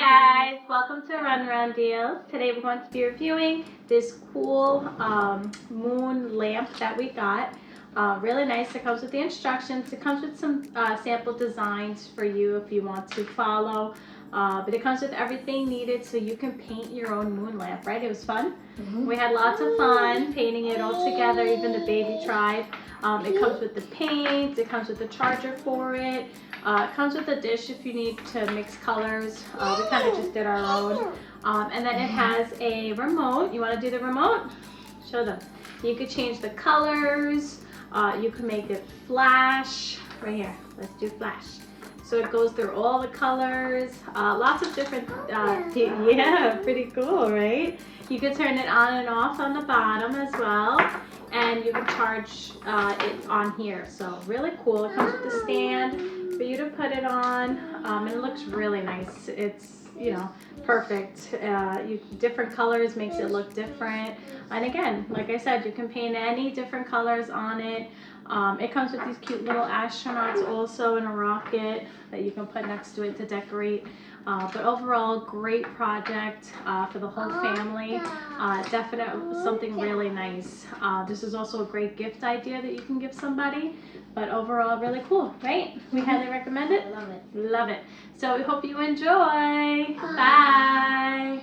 Hi guys, welcome to Run Run Deals. Today we're going to be reviewing this cool moon lamp that we got. Really nice. It comes with the instructions. It comes with some sample designs for you if you want to follow. But it comes with everything needed so you can paint your own moon lamp, right? It was fun. We had lots of fun painting it all together. Even the baby tried. It comes with the paint. It comes with the charger for it. It comes with a dish if you need to mix colors. We kind of just did our own. And then it has a remote. You want to do the remote? Show them. You could change the colors. You can make it flash. Right here. Let's do flash. So it goes through all the colors. Lots of different, yeah, pretty cool, right? You can turn it on and off on the bottom as well. And you can charge it on here. So really cool. It comes with the stand for you to put it on, and it looks really nice. It's, you know, perfect. Different colors makes it look different. And again, like I said, you can paint any different colors on it. It comes with these cute little astronauts also in a rocket that you can put next to it to decorate. But overall, great project for the whole family. Definitely something really nice. This is also a great gift idea that you can give somebody. But overall, really cool, right? We highly recommend it. Love it. Love it. So we hope you enjoy. Bye.